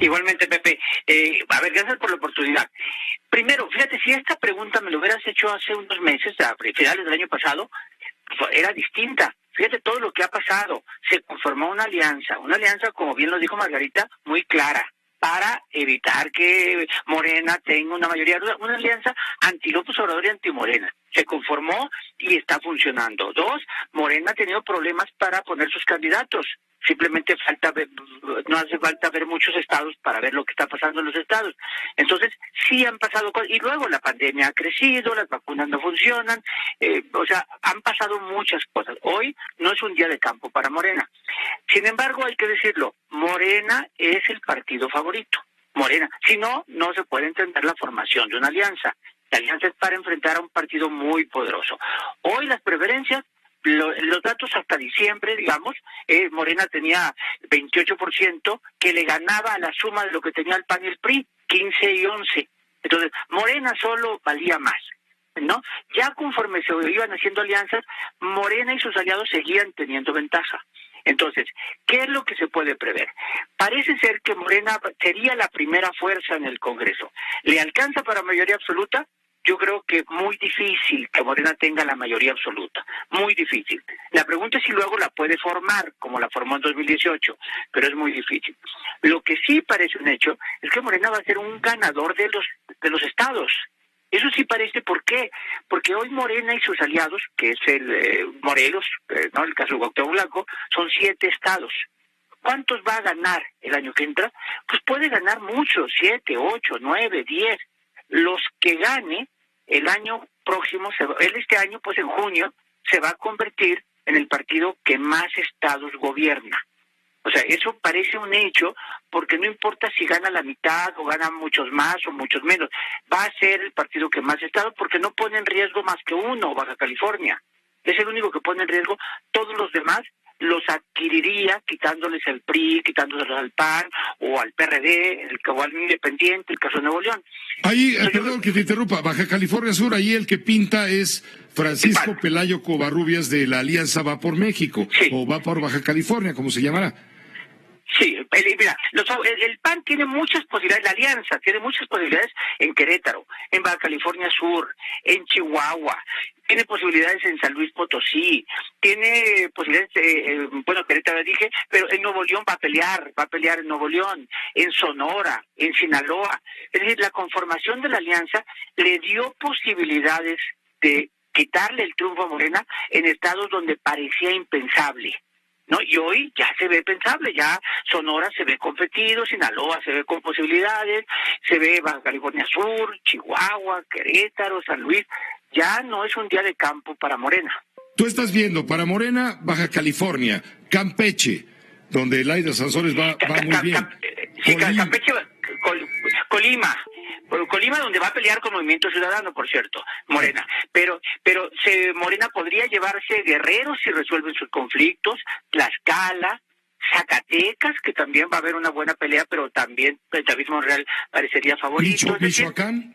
Igualmente, Pepe. A ver, gracias por la oportunidad. Primero, fíjate, si esta pregunta me lo hubieras hecho hace unos meses, a finales del año pasado, era distinta. Fíjate todo lo que ha pasado. Se conformó una alianza, como bien lo dijo Margarita, muy clara, para evitar que Morena tenga una mayoría, una alianza anti-López Obrador y anti-Morena. Se conformó y está funcionando. Dos, Morena ha tenido problemas para poner sus candidatos. Simplemente no hace falta ver muchos estados para ver lo que está pasando en los estados. Entonces, sí han pasado cosas. Y luego la pandemia ha crecido, las vacunas no funcionan. Han pasado muchas cosas. Hoy no es un día de campo para Morena. Sin embargo, hay que decirlo, Morena es el partido favorito. Morena. Si no, no se puede entender la formación de una alianza. La alianza es para enfrentar a un partido muy poderoso. Hoy las preferencias, los datos hasta diciembre, digamos, Morena tenía 28%, que le ganaba a la suma de lo que tenía el PAN y el PRI, 15 y 11. Entonces, Morena solo valía más, ¿no? Ya conforme se iban haciendo alianzas, Morena y sus aliados seguían teniendo ventaja. Entonces, ¿qué es lo que se puede prever? Parece ser que Morena sería la primera fuerza en el Congreso. ¿Le alcanza para mayoría absoluta? Yo creo que muy difícil que Morena tenga la mayoría absoluta, muy difícil. La pregunta es si luego la puede formar, como la formó en 2018, pero es muy difícil. Lo que sí parece un hecho es que Morena va a ser un ganador de los estados. Eso sí parece. ¿Por qué? Porque hoy Morena y sus aliados, que es el Morelos, no, el caso de Cuauhtémoc Blanco, son 7 estados. ¿Cuántos va a ganar el año que entra? Pues puede ganar muchos, 7, 8, 9, 10. Los que gane el año próximo, este año, pues en junio, se va a convertir en el partido que más estados gobierna. O sea, eso parece un hecho, porque no importa si gana la mitad o gana muchos más o muchos menos, va a ser el partido que más estados, porque no pone en riesgo más que uno, Baja California. Es el único que pone en riesgo. Todos los demás los adquiriría quitándoles el PRI, quitándoles al PAN o al PRD, o al Independiente, el caso de Nuevo León. Ahí, perdón que te interrumpa, Baja California Sur, ahí el que pinta es Francisco Pelayo Covarrubias de la Alianza Va por México, sí, o Va por Baja California, como se llamará. Sí, mira, el PAN tiene muchas posibilidades, la Alianza tiene muchas posibilidades en Querétaro, en Baja California Sur, en Chihuahua, tiene posibilidades en San Luis Potosí, tiene posibilidades, Querétaro dije, pero en Nuevo León va a pelear en Nuevo León, en Sonora, en Sinaloa. Es decir, la conformación de la Alianza le dio posibilidades de quitarle el triunfo a Morena en estados donde parecía impensable, ¿no? Y hoy ya se ve pensable, ya Sonora se ve competido, Sinaloa se ve con posibilidades, se ve Baja California Sur, Chihuahua, Querétaro, San Luis. Ya no es un día de campo para Morena. Tú estás viendo para Morena, Baja California, Campeche, donde Laida Sansores va muy bien. Campeche, Colima, donde va a pelear con Movimiento Ciudadano, por cierto, Morena. Pero Morena podría llevarse Guerrero si resuelven sus conflictos, Tlaxcala, Zacatecas, que también va a haber una buena pelea, pero también el David Monreal parecería favorito. ¿Michoacán?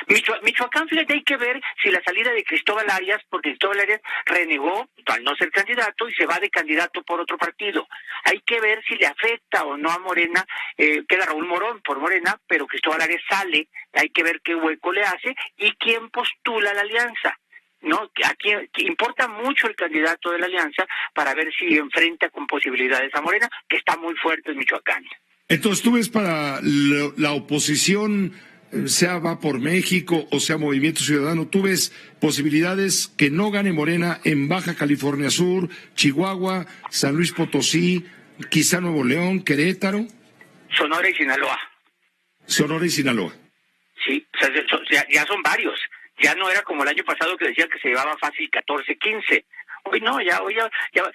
Michoacán, fíjate, hay que ver si la salida de Cristóbal Arias, porque Cristóbal Arias renegó al no ser candidato y se va de candidato por otro partido. Hay que ver si le afecta o no a Morena. Queda Raúl Morón por Morena, pero Cristóbal Arias sale. Hay que ver qué hueco le hace y quién postula la alianza. No, aquí importa mucho el candidato de la alianza para ver si enfrenta con posibilidades a Morena, que está muy fuerte en Michoacán. Entonces, ¿tú ves para la oposición, sea Va por México o sea Movimiento Ciudadano, tú ves posibilidades que no gane Morena en Baja California Sur, Chihuahua, San Luis Potosí, quizá Nuevo León, Querétaro? Sonora y Sinaloa. Sonora y Sinaloa. Sí, o sea, ya son varios. Ya no era como el año pasado que decía que se llevaba fácil 14, 15. Hoy no, ya.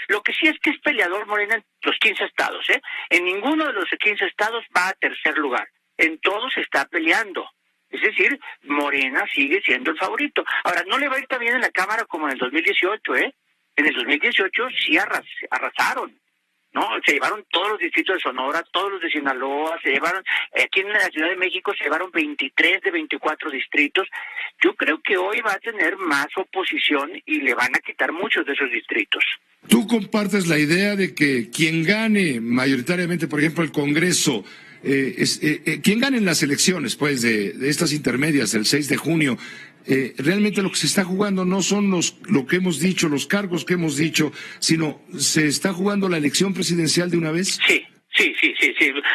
Lo que sí es que es peleador Morena en los 15 estados, ¿eh? En ninguno de los 15 estados va a tercer lugar. En todos está peleando. Es decir, Morena sigue siendo el favorito. Ahora, no le va a ir tan bien en la Cámara como en el 2018, ¿eh? En el 2018 sí arrasaron, ¿no? Se llevaron todos los distritos de Sonora, todos los de Sinaloa, se llevaron, aquí en la Ciudad de México se llevaron 23 de 24 distritos. Yo creo que hoy va a tener más oposición y le van a quitar muchos de esos distritos. ¿Tú compartes la idea de que quien gane mayoritariamente, por ejemplo, el Congreso, quien gane en las elecciones, pues, de estas intermedias, el 6 de junio, realmente lo que se está jugando no son lo que hemos dicho, los cargos que hemos dicho, sino se está jugando la elección presidencial de una vez. Sí.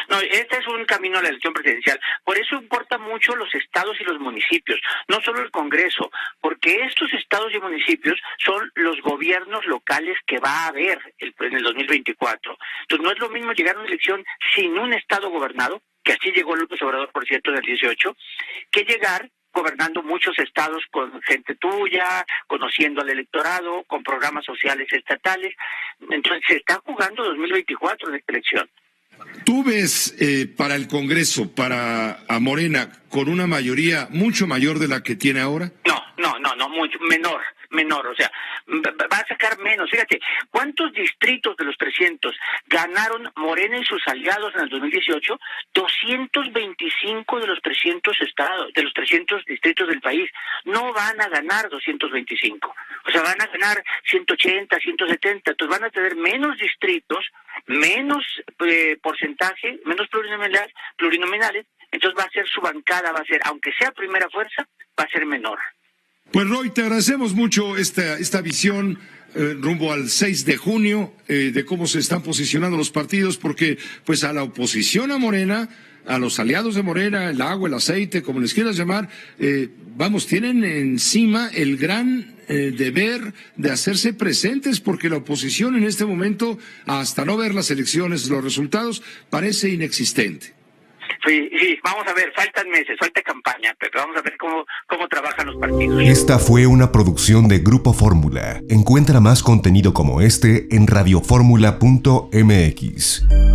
No, este es un camino a la elección presidencial. Por eso importa mucho los estados y los municipios, no solo el Congreso, porque estos estados y municipios son los gobiernos locales que va a haber en el 2024. Entonces no es lo mismo llegar a una elección sin un estado gobernado, que así llegó López Obrador, por cierto, en el 18, que llegar gobernando muchos estados con gente tuya, conociendo al electorado, con programas sociales estatales. Entonces se está jugando 2024 en esta elección. ¿Tú ves para el Congreso, para a Morena, con una mayoría mucho mayor de la que tiene ahora? No, mucho menor, o sea, va a sacar menos. Fíjate, ¿cuántos distritos de los 300 ganaron Morena y sus aliados en el 2018? 225 de los 300 estados, de los 300 distritos del país. No van a ganar 225, o sea, van a ganar 180, 170, entonces van a tener menos distritos, menos porcentaje, menos plurinominales, entonces va a ser su bancada, aunque sea primera fuerza, va a ser menor. Pues Roy, te agradecemos mucho esta visión rumbo al 6 de junio de cómo se están posicionando los partidos, porque pues a la oposición a Morena, a los aliados de Morena, el agua, el aceite, como les quieras llamar, tienen encima el gran deber de hacerse presentes, porque la oposición en este momento, hasta no ver las elecciones, los resultados, parece inexistente. Sí, vamos a ver, faltan meses, falta campaña, pero vamos a ver cómo trabajan los partidos. Esta fue una producción de Grupo Fórmula. Encuentra más contenido como este en radioformula.mx.